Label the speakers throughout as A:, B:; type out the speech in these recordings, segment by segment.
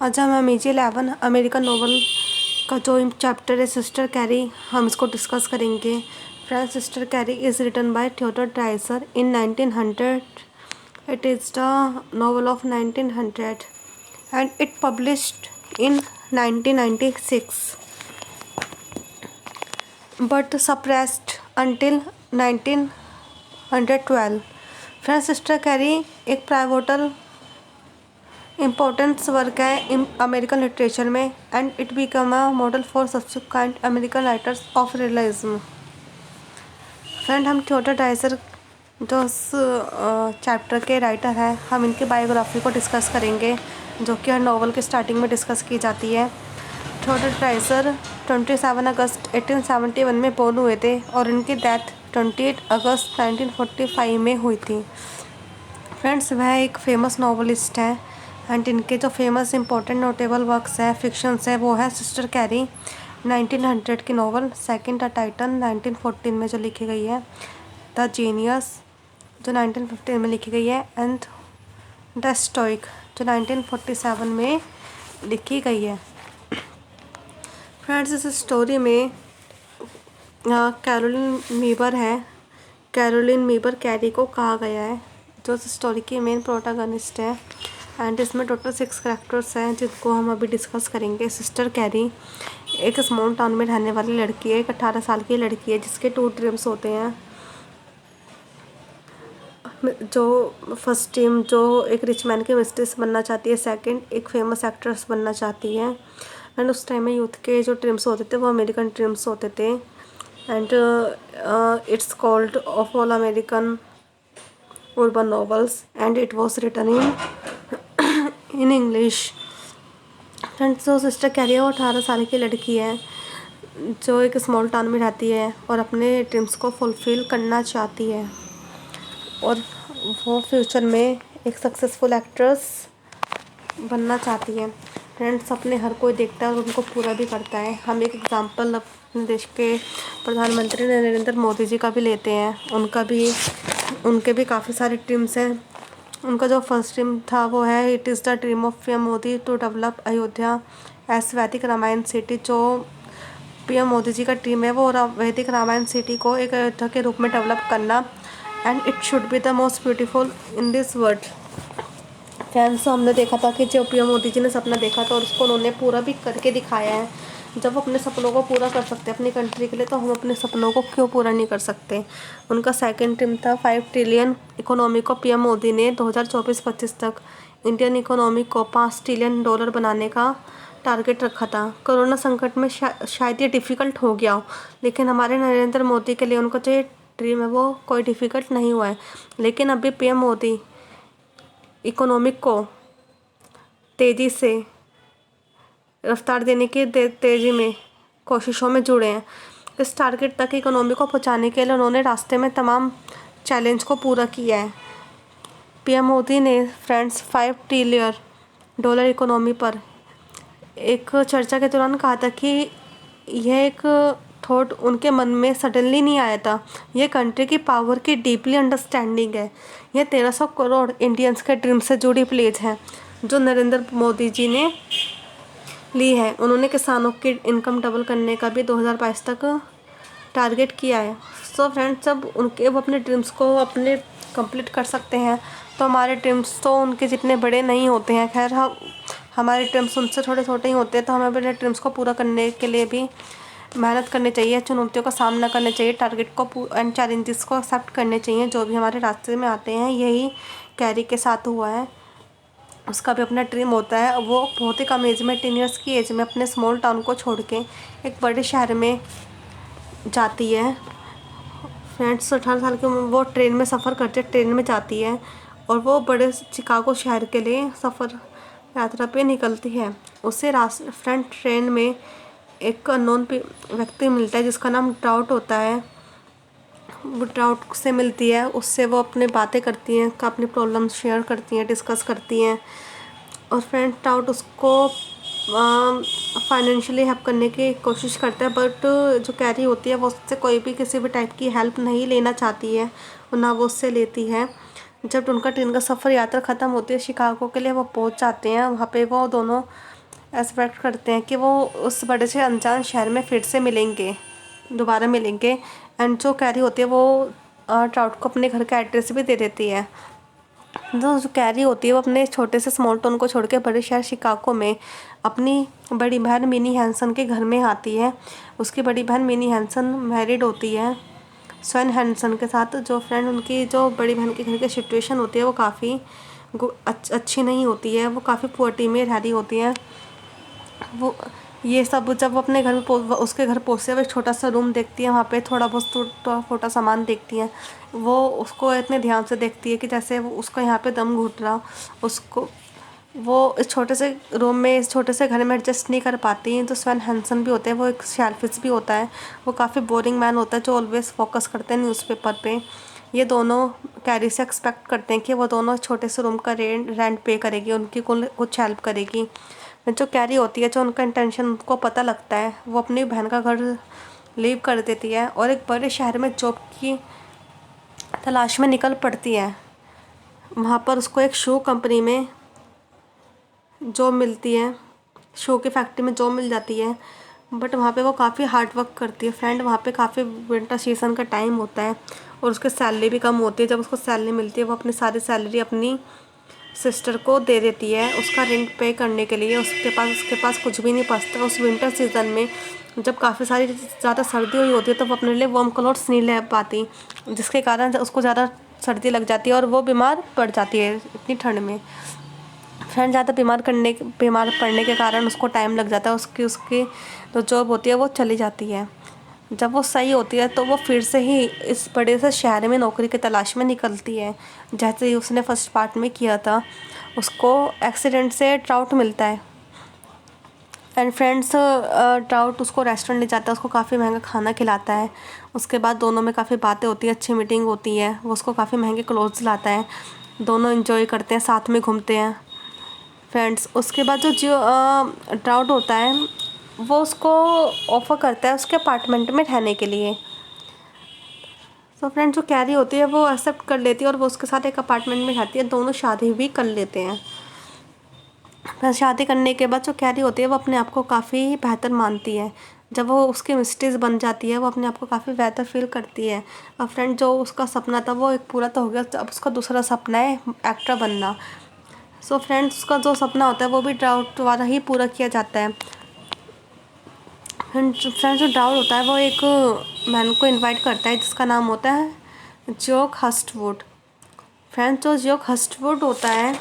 A: आज हम अमेजी 11 American novel का जो चैप्टर है सिस्टर कैरी, हम इसको डिस्कस करेंगे। Friends, Sister Carrie is written by Theodore Dreiser in 1900। It is the novel of 1900 and it published in 1996 but suppressed until 1912। Friends, Sister carry एक प्राइवोटल importance work है American literature में and it become a model for subsequent American writers of realism. Friend, हम Theodore ड्राइजर जो इस chapter के writer हैं, हम इनकी बायोग्राफी को डिस्कस करेंगे जो कि हर नॉवल के स्टार्टिंग में डिस्कस की जाती है। थियोडोर ड्राइजर 27 अगस्त 1871 में बोर्न हुए थे और इनकी डेथ 28 अगस्त 1945 में हुई थी। फ्रेंड्स, वह एक फेमस नॉवलिस्ट है एंड इनके जो फेमस इंपॉर्टेंट नोटेबल वर्क्स है, फिक्शंस है, वो है सिस्टर कैरी 1900 की नॉवल, सेकंड द टाइटन 1914 में जो लिखी गई है, द जीनियस जो 1915 में लिखी गई है एंड द स्टोइक जो 1947 में लिखी गई है। फ्रेंड्स, इस स्टोरी में कैरोलिन मीबर है। कैरोलिन मीबर कैरी को कहा गया है जो इस स्टोरी की मेन प्रोटैगनिस्ट है एंड इसमें टोटल 6 कैरेक्टर्स हैं जिनको हम अभी डिस्कस करेंगे। सिस्टर कैरी एक स्मॉल टाउन में रहने वाली लड़की है, एक 18 साल की लड़की है जिसके 2 ड्रीम्स होते हैं। जो फर्स्ट ड्रीम जो एक रिच मैन की मिस्ट्रेस बनना चाहती है, सेकंड एक फेमस एक्ट्रेस बनना चाहती है एंड उस टाइम में यूथ के जो ड्रीम्स होते थे वो अमेरिकन ड्रीम्स होते थे and it's called off all American urban novels and it was written in English। Friends, जो सिस्टर कैरी है वो 18 साल की लड़की है जो एक स्मॉल टाउन में रहती है और अपने ड्रीम्स को फुलफ़िल करना चाहती है और वो फ्यूचर में एक सक्सेसफुल एक्ट्रेस बनना चाहती है। फ्रेंड्स, अपने हर कोई देखता है और उनको पूरा भी करता है। हम एक एग्जांपल अपने देश के प्रधानमंत्री नरेंद्र मोदी जी का भी लेते हैं। उनके भी काफ़ी सारे ड्रीम्स हैं। उनका जो फर्स्ट ड्रीम था वो है it is the dream of PM Modi to develop Ayodhya as Vedic Ramayana city. जो पीएम मोदी जी का ड्रीम है वो वैदिक रामायण सिटी को एक अयोध्या के रूप में डेवलप करना and it should be the most beautiful in this world. Friends, हमने देखा था कि जो पीएम मोदी जी ने सपना देखा था और उसको उन्होंने पूरा भी करके दिखाया है। जब अपने सपनों को पूरा कर सकते हैं अपनी कंट्री के लिए तो हम अपने सपनों को क्यों पूरा नहीं कर सकते। उनका सेकंड ड्रीम था 5 ट्रिलियन इकोनॉमी को पीएम मोदी ने 2024-25 तक इंडियन इकोनॉमी को $5 ट्रिलियन बनाने का टारगेट रखा था। कोरोना संकट में शायद ये डिफ़िकल्ट हो गया हो, लेकिन हमारे नरेंद्र मोदी के लिए उनका जो ड्रीम है वो कोई डिफ़िकल्ट नहीं हुआ है। लेकिन अभी पीएम मोदी इकोनॉमिक को तेज़ी से रफ्तार देने की तेज़ी में कोशिशों में जुड़े हैं। इस टारगेट तक इकोनॉमी को पहुंचाने के लिए उन्होंने रास्ते में तमाम चैलेंज को पूरा किया है। पीएम मोदी ने फ्रेंड्स $5 ट्रिलियन इकोनॉमी पर एक चर्चा के दौरान कहा था कि यह एक थॉट उनके मन में सडनली नहीं आया था। यह कंट्री की पावर की डीपली अंडरस्टैंडिंग है। यह 1300 करोड़ इंडियंस के ड्रीम से जुड़ी प्लेज है जो नरेंद्र मोदी जी ने ली है। उन्होंने किसानों की इनकम डबल करने का भी 2022 तक टारगेट किया है। सो फ्रेंड्स, जब वो अपने ड्रीम्स को अपने कंप्लीट कर सकते हैं तो हमारे ड्रीम्स तो उनके जितने बड़े नहीं होते हैं। खैर, हमारे ड्रीम्स उनसे थोड़े छोटे ही होते हैं तो हमें अपने ड्रीम्स को पूरा करने के लिए भी मेहनत करनी चाहिए, चुनौतियों का सामना करना चाहिए, टारगेट को एंड चैलेंजेस को एक्सेप्ट करने चाहिए जो भी हमारे रास्ते में आते हैं। यही कैरी के साथ हुआ है। उसका भी अपना ड्रीम होता है। वो बहुत ही कम एज में 10 ईयर्स की एज में अपने स्मॉल टाउन को छोड़ के एक बड़े शहर में जाती है। फ्रेंड्स, 18 साल की उम्र वो ट्रेन में सफ़र करते ट्रेन में जाती है और वो बड़े शिकागो शहर के लिए सफ़र यात्रा पे निकलती है। उसे फ्रेंड ट्रेन में एक अननोन व्यक्ति मिलता है जिसका नाम ट्राउट होता है। वो ट्राउट से मिलती है, उससे वो अपनी बातें करती हैं, अपनी प्रॉब्लम्स शेयर करती हैं, डिस्कस करती हैं और फ्रेंड ट्राउट उसको फाइनेंशियली हेल्प करने की कोशिश करता है। बट जो कैरी होती है वो उससे कोई भी किसी भी टाइप की हेल्प नहीं लेना चाहती है और ना वो उससे लेती है। जब उनका ट्रेन का सफ़र यात्रा ख़त्म होती है शिकागो के लिए वो पहुंच जाते हैं, वहाँ पे वो दोनों एक्सपेक्ट करते हैं कि वो उस बड़े से अनजान शहर में फिर से मिलेंगे, दोबारा मिलेंगे। एंड जो कैरी होती है वो ट्राउट को अपने घर का एड्रेस भी दे देती है। तो जो कैरी होती है वो अपने छोटे से स्मॉल टाउन को छोड़ के बड़े शहर शिकागो में अपनी बड़ी बहन मिनी हैंसन के घर में आती है। उसकी बड़ी बहन मिनी हैंसन मैरिड होती है स्वेन हैंसन के साथ। जो फ्रेंड उनकी जो बड़ी बहन के घर की सिचुएशन होती है वो काफ़ी अच्छी नहीं होती है, वो काफ़ी पुअर्टी में रह रही होती है। वो ये सब जब वो अपने घर में उसके घर पहुँचते हैं, वो एक छोटा सा रूम देखती है, वहाँ पे थोड़ा बहुत टूटा फूटा सामान देखती है। वो उसको इतने ध्यान से देखती है कि जैसे वो उसका यहाँ पे दम घुट रहा। उसको वो इस छोटे से रूम में, इस छोटे से घर में एडजस्ट नहीं कर पाती। जो स्वेन हैंसन भी होते हैं वो एक शेल्फिश भी होता है, वो काफ़ी बोरिंग मैन होता है जो ऑलवेज फोकस करते हैं न्यूज़पेपर पे। ये दोनों कैरी से एक्सपेक्ट करते हैं कि वो दोनों छोटे से रूम का रेंट पे करेगी, उनकी कुछ हेल्प करेगी। जो कैरी होती है, जो उनका इंटेंशन उनको पता लगता है, वो अपनी बहन का घर लीव कर देती है और एक बड़े शहर में जॉब की तलाश में निकल पड़ती है। वहाँ पर उसको एक शू कंपनी में जॉब मिलती है, शू की फैक्ट्री में जॉब मिल जाती है। बट वहाँ पे वो काफ़ी हार्ड वर्क करती है फ्रेंड। वहाँ पे काफ़ी विंटर सीजन का टाइम होता है और उसकी सैलरी भी कम होती है। जब उसको सैलरी मिलती है वो अपनी सारी सैलरी अपनी सिस्टर को दे देती है उसका रेंट पे करने के लिए। उसके पास कुछ भी नहीं बचता उस विंटर सीज़न में। जब काफ़ी सारी ज़्यादा सर्दी हुई होती है तो वो अपने लिए वार्म क्लोथ्स नहीं ले पाती, जिसके कारण उसको ज़्यादा सर्दी लग जाती है और वो बीमार पड़ जाती है इतनी ठंड में। फ्रेंड ज़्यादा बीमार पड़ने के कारण उसको टाइम लग जाता है, उसकी जो जॉब होती है वो चली जाती है। जब वो सही होती है तो वो फिर से ही इस बड़े से शहर में नौकरी की तलाश में निकलती है, जैसे ही उसने फर्स्ट पार्ट में किया था। उसको एक्सीडेंट से ट्राउट मिलता है एंड फ्रेंड्स ट्राउट उसको रेस्टोरेंट ले जाता है, उसको काफ़ी महंगा खाना खिलाता है। उसके बाद दोनों में काफ़ी बातें होती है, अच्छी मीटिंग होती है। वो उसको काफ़ी महंगे क्लोथ्स लाता है, दोनों एंजॉय करते हैं, साथ में घूमते हैं फ्रेंड्स। उसके बाद जो ट्राउट होता है वो उसको ऑफ़र करता है उसके अपार्टमेंट में रहने के लिए। तो फ्रेंड जो कैरी होती है वो एक्सेप्ट कर लेती है और वो उसके साथ एक अपार्टमेंट में रहती है। दोनों शादी भी कर लेते हैं। फिर शादी करने के बाद जो कैरी होती है वो अपने आप को काफ़ी बेहतर मानती है। जब वो उसकी मिस्टेस बन जाती है वो अपने आप को काफ़ी बेहतर फील करती है। और फ्रेंड जो उसका सपना था वो एक पूरा तो हो गया, अब उसका दूसरा सपना है एक्टर बनना। सो फ्रेंड्स उसका जो सपना होता है वो भी ट्राउट द्वारा ही पूरा किया जाता है। फ्रेंड्स जो ट्राउट होता है वो एक मैन को इनवाइट करता है जिसका नाम होता है जॉक हस्टवुड। फ्रेंड्स जो जॉक हस्टवुड होता है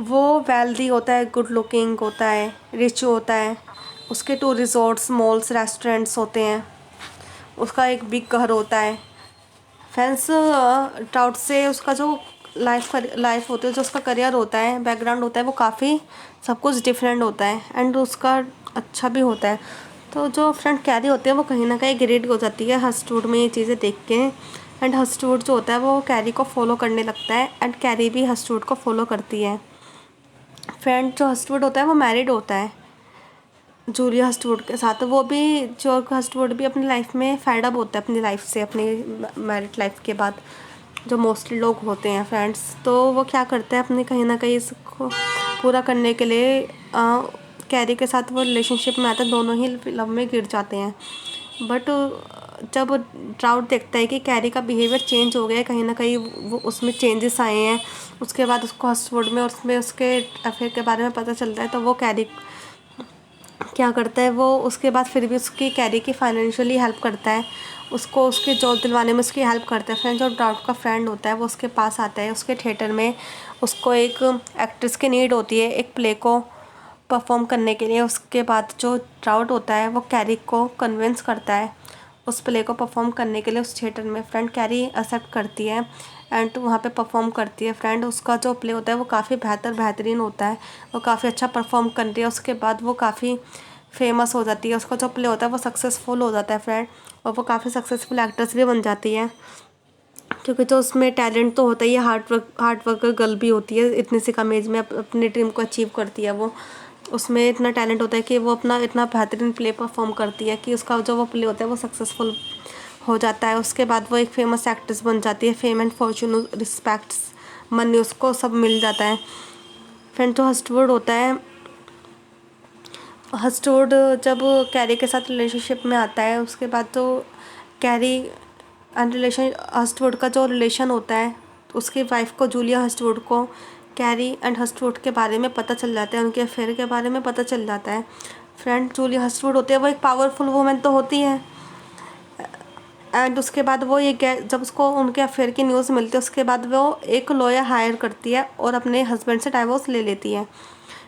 A: वो वेल्दी होता है, गुड लुकिंग होता है, रिच होता है। उसके 2 रिजॉर्ट्स, मॉल्स, रेस्टोरेंट्स होते हैं। उसका एक बिग घर होता है। फ्रेंड्स ट्राउट से उसका जो लाइफ होती है, जो उसका करियर होता है, बैकग्राउंड होता है, वो काफ़ी सब कुछ डिफरेंट होता है एंड उसका अच्छा भी होता है। तो जो फ्रेंड कैरी होते हैं वो कहीं ना कहीं ग्रेड हो जाती है हस्टवुड में ये चीज़ें देख के। एंड हस्टवुड जो होता है वो कैरी को फॉलो करने लगता है एंड कैरी भी हस्टवुड को फॉलो करती है। फ्रेंड जो हस्टवुड होता है वो मैरिड होता है जूलिया हस्टवुड के साथ। वो भी जॉर्ज हस्टवुड भी अपनी लाइफ में फेड अप होता है अपनी लाइफ से, अपनी मैरिड लाइफ के बाद, जो मोस्टली लोग होते हैं फ्रेंड्स। तो वो क्या करते हैं अपने कहीं ना कहीं इसको पूरा करने के लिए कैरी के साथ वो रिलेशनशिप में आते हैं, दोनों ही लव में गिर जाते हैं। बट जब ट्राउट देखता है कि कैरी का बिहेवियर चेंज हो गया है, कहीं ना कहीं वो उसमें चेंजेस आए हैं, उसके बाद उसको हस्टवुड में उसमें उसके अफेयर के बारे में पता चलता है। तो वो कैरी क्या करता है, वो उसके बाद फिर भी उसकी कैरी की फाइनेंशियली हेल्प करता है, उसको उसकी जॉब दिलवाने में उसकी हेल्प करता है। फ्रेंड जो ट्राउट का फ्रेंड होता है वो उसके पास आता है उसके थिएटर में। उसको एक एक्ट्रेस की नीड होती है एक प्ले को परफॉर्म करने के लिए। उसके बाद जो ट्राउट होता है वो कैरी को कन्विंस करता है उस प्ले को परफॉर्म करने के लिए उस थिएटर में। फ्रेंड कैरी एक्सेप्ट करती है एंड वहाँ पे परफॉर्म करती है। फ्रेंड उसका जो प्ले होता है वो काफ़ी बेहतरीन होता है, वो काफ़ी अच्छा परफॉर्म करती है। उसके बाद वो काफ़ी फेमस हो जाती है, उसका जो प्ले होता है वो सक्सेसफुल हो जाता है फ्रेंड, और वो काफ़ी सक्सेसफुल एक्ट्रेस भी बन जाती है। क्योंकि जो उसमें टैलेंट तो होता ही है, हार्ड वर्कर गर्ल भी होती है, इतनी सी कम एज में अपने ड्रीम को अचीव करती है। वो उसमें इतना टैलेंट होता है कि वो अपना इतना बेहतरीन प्ले परफॉर्म करती है कि उसका जो वो प्ले होता है वो सक्सेसफुल हो जाता है। उसके बाद वो एक फेमस एक्ट्रेस बन जाती है। Fame and Fortune, respects, money, उसको सब मिल जाता है। फ्रेंड, जो हस्टवुड होता है, हस्टवुड जब कैरी के साथ रिलेशनशिप में आता है, उसके बाद तो कैरी एंड रिलेशन, हस्टवुड का जो रिलेशन होता है, उसकी वाइफ को, जूलिया हस्टवुड को, कैरी एंड हस्टवुड के बारे में पता चल जाता है, उनके अफेयर के बारे में पता चल जाता है। फ्रेंड, जूलिया हस्टवुड होती है, वो एक पावरफुल वुमेन तो होती है, एंड उसके बाद वो जब उसको उनके अफेयर की न्यूज़ मिलती है, उसके बाद वो एक लॉयर हायर करती है और अपने हस्बैंड से डाइवोर्स ले लेती है।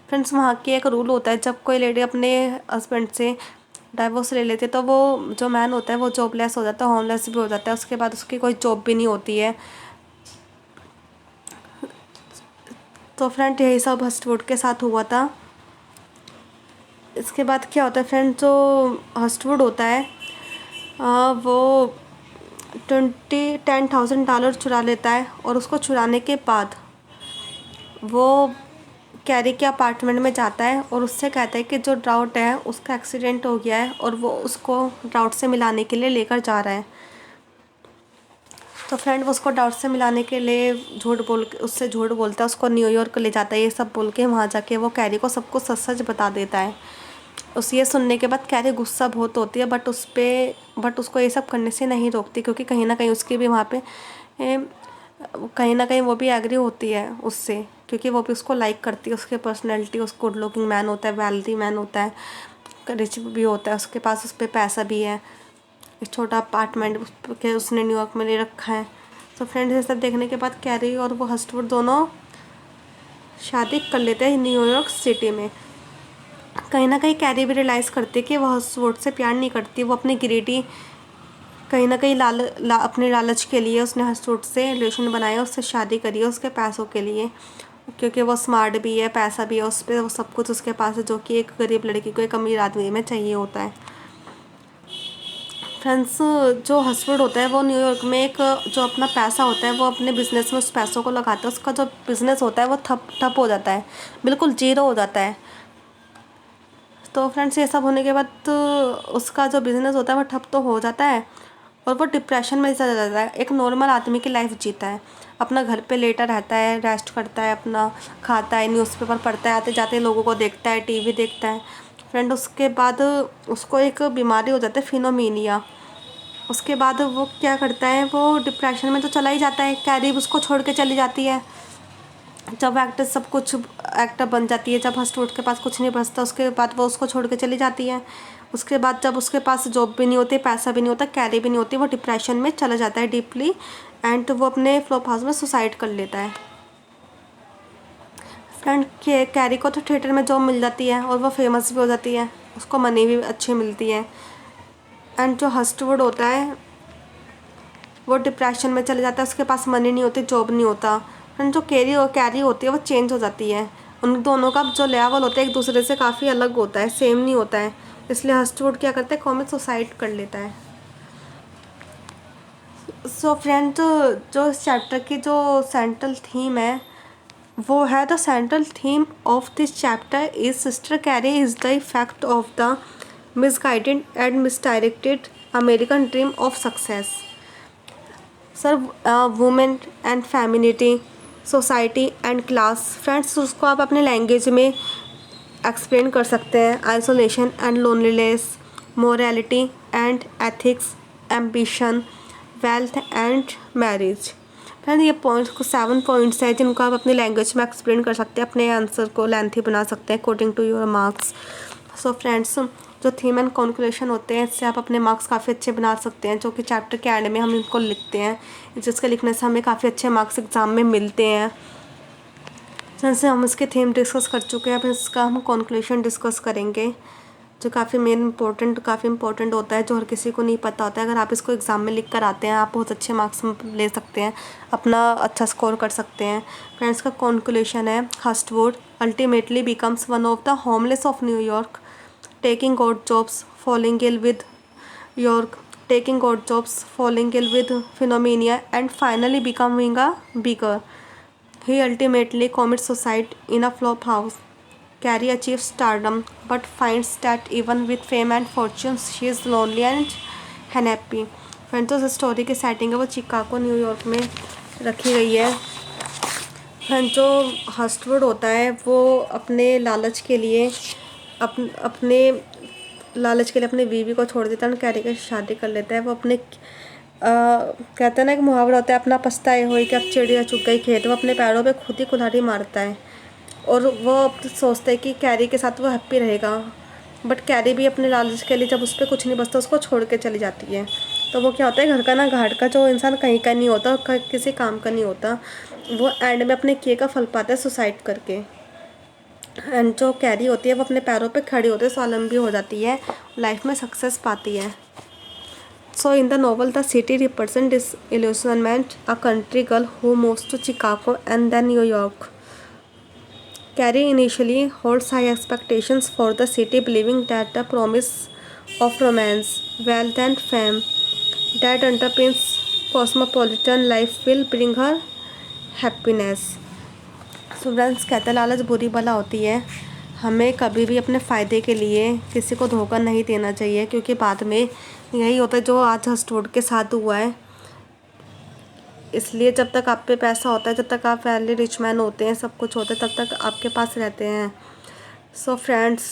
A: फ्रेंड्स, वहाँ की एक रूल होता है, जब कोई लेडी अपने हस्बैंड से डाइवोर्स ले लेती है तो वो जो मैन होता है वो जॉबलेस हो जाता है, होमलेस भी हो जाता है, उसके बाद उसकी कोई जॉब भी नहीं होती है। तो फ्रेंड, यही सब हस्टवुड के साथ हुआ था। इसके बाद क्या होता है फ्रेंड, जो हस्टवुड होता है वो 10,000 डॉलर चुरा लेता है, और उसको चुराने के बाद वो कैरी के अपार्टमेंट में जाता है और उससे कहता है कि जो ड्राउट है उसका एक्सीडेंट हो गया है और वो उसको ड्राउट से मिलाने के लिए लेकर जा रहा है। तो फ्रेंड, वो उसको ड्राउट से मिलाने के लिए उससे झूठ बोलता है, उसको न्यूयॉर्क ले जाता है, ये सब बोल के वहाँ जाके वो कैरी को सब कुछ सच सच बता देता है। ये सुनने के बाद कैरी गुस्सा बहुत होती है, बट उसको ये सब करने से नहीं रोकती, क्योंकि कहीं ना कहीं उसकी भी वहाँ पे कहीं ना कहीं वो भी एग्री होती है उससे, क्योंकि वो भी उसको लाइक करती है, उसके पर्सनैलिटी, उसको गुड लुकिंग मैन होता है, वेल्दी मैन होता है, रिच भी होता है, उसके पास उस पर पैसा भी है, एक छोटा अपार्टमेंट उसने न्यूयॉर्क में ले रखा है। तो फ्रेंड्स, ये सब देखने के बाद कैरी और वो हस्टवुड दोनों शादी कर लेते हैं न्यूयॉर्क सिटी में। कहीं ना कहीं कैरी भी रियलाइज़ करती है कि वो हस्टवुड से प्यार नहीं करती, वो अपनी ग्रीडी, कहीं ना कहीं अपने लालच के लिए उसने हस्टवुड से रिलेशन बनाया, उससे शादी करी है उसके पैसों के लिए, क्योंकि वो स्मार्ट भी है, पैसा भी है उस पर, वो सब कुछ उसके पास है, जो कि एक गरीब लड़की को एक अमीर आदमी में चाहिए होता है। फ्रेंड्स, जो हस्टवुड होता है वो न्यूयॉर्क में एक जो अपना पैसा होता है वो अपने बिजनेस में उस पैसों को लगाता है, उसका जो बिज़नेस होता है वो ठप हो जाता है, बिल्कुल जीरो हो जाता है। तो फ्रेंड्स, ये सब होने के बाद तो उसका जो बिज़नेस होता है वो ठप तो हो जाता है, और वो डिप्रेशन में चला जाता है, एक नॉर्मल आदमी की लाइफ जीता है, अपना घर पे लेटा रहता है, रेस्ट करता है, अपना खाता है, न्यूज़पेपर पढ़ता है, आते जाते लोगों को देखता है, टीवी देखता है। फ्रेंड, उसके बाद उसको एक बीमारी हो जाती है, फिनोमीनिया। उसके बाद वो क्या करता है, वो डिप्रेशन में तो चला ही जाता है, कैरी उसको छोड़ के चली जाती है। जब एक्टर सब कुछ एक्टर बन जाती है, जब हस्टवुड के पास कुछ नहीं बचता, उसके बाद वो उसको छोड़ के चली जाती है। उसके बाद जब उसके पास जॉब भी नहीं होती, पैसा भी नहीं होता, कैरी भी नहीं होती, वो डिप्रेशन में चला जाता है डीपली, एंड वो अपने फ्लॉप हाउस में सुसाइड कर लेता है। फ्रेंड, कैरी को तो थिएटर में जॉब मिल जाती है और वो फेमस भी हो जाती है, उसको मनी भी अच्छी मिलती है, एंड जो हस्टवुड होता है वो डिप्रेशन में चले जाता है, उसके पास मनी नहीं होती, जॉब नहीं होता। एंड जो कैरी होती है वो चेंज हो जाती है, उन दोनों का जो लेवल होता है एक दूसरे से काफ़ी अलग होता है, सेम नहीं होता है, इसलिए हस्टवुड क्या करता है, कॉमिक सुसाइड कर लेता है। सो फ्रेंड, जो इस चैप्टर की जो सेंट्रल थीम है वो है, the central theme of this chapter is sister carry is the effect of the misguided and misdirected American dream of success. Sir, women and femininity, society and class. Friends, उसको आप अपने language में explain कर सकते हैं। Isolation and loneliness, morality and ethics, ambition, wealth and marriage. Friend, ये points को 7 points हैं जिनको आप अपनी लैंग्वेज में एक्सप्लेन कर सकते हैं, अपने आंसर को लेंथी बना सकते हैं according to your marks. So friends, जो थीम एंड कॉन्क्लूशन होते हैं इससे आप अपने मार्क्स काफ़ी अच्छे बना सकते हैं, जो कि चैप्टर के एंड में हम इनको लिखते हैं, जिसके लिखने से हमें काफ़ी अच्छे मार्क्स एग्ज़ाम में मिलते हैं। जैसे हम इसके थीम डिस्कस कर चुके हैं, अब इसका हम कॉन्क्लूशन डिस्कस करेंगे, जो काफ़ी काफ़ी इंपॉर्टेंट होता है, जो हर किसी को नहीं पता होता है। अगर आप इसको एग्ज़ाम में लिख कर आते हैं, आप बहुत अच्छे मार्क्स ले सकते हैं, अपना अच्छा स्कोर कर सकते हैं। फ्रेंड्स, का कॉन्क्लूशन है, Hurstwood ultimately becomes one of the homeless of New York, taking odd jobs, falling ill with York, taking odd jobs, falling ill with phenomena, and finally becoming a beggar. He ultimately commits suicide in a flop house. Carrie achieves stardom, but finds that even with fame and fortune, she is lonely and unhappy. Friends जो story की setting है वो Chicago New York में रखी गई है। Friends जो हस्टवुड होता है वो अपने लालच के लिए अपने लालच के लिए अपनी बीवी को छोड़ देता है, कैरी के शादी कर लेता है। वो अपने कहते हैं ना, एक मुहावरा होता है, अपना पछताए हुए कि अब चिड़िया चुग गई खेत। वो अपने पैरों पे खुद ही कुल्हाड़ी मारता है और वो सोचता है कि कैरी के साथ वो हैप्पी रहेगा, बट कैरी भी अपने लालच के लिए जब उस पर कुछ नहीं बचता उसको छोड़ के चली जाती है। तो वो क्या होता है, घर का ना घाट का जो इंसान कहीं का नहीं होता, किसी काम का नहीं होता, वो एंड में अपने किए का फल पाता है सुसाइड करके। एंड जो कैरी होती है वो अपने पैरों पे खड़ी होती है, स्वावलंबी हो जाती है, लाइफ में सक्सेस पाती है। So in the novel the city represent disillusionment, a country girl who moves to Chicago and then New York. Carrie initially holds high expectations for the city, believing that the promise of romance, wealth, and fame that underpins cosmopolitan life will bring her happiness. So friends कहते हैं लालच बुरी बला होती है। हमें कभी भी अपने फ़ायदे के लिए किसी को धोखा नहीं देना चाहिए, क्योंकि बाद में यही होता है जो आज हस्टवुड के साथ हुआ है। इसलिए जब तक आप पे पैसा होता है, जब तक आप फैमिली रिच मैन होते हैं, सब कुछ होता है, तब तक आपके पास रहते हैं। सो फ्रेंड्स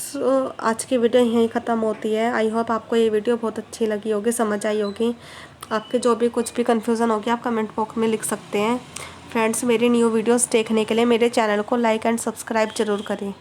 A: आज की वीडियो यहीं ख़त्म होती है। आई होप आपको ये वीडियो बहुत अच्छी लगी होगी, समझ आई होगी। आपके जो भी कुछ भी कन्फ्यूज़न होगी आप कमेंट बॉक्स में लिख सकते हैं। फ्रेंड्स मेरी न्यू वीडियोस देखने के लिए मेरे चैनल को लाइक एंड सब्सक्राइब ज़रूर करें।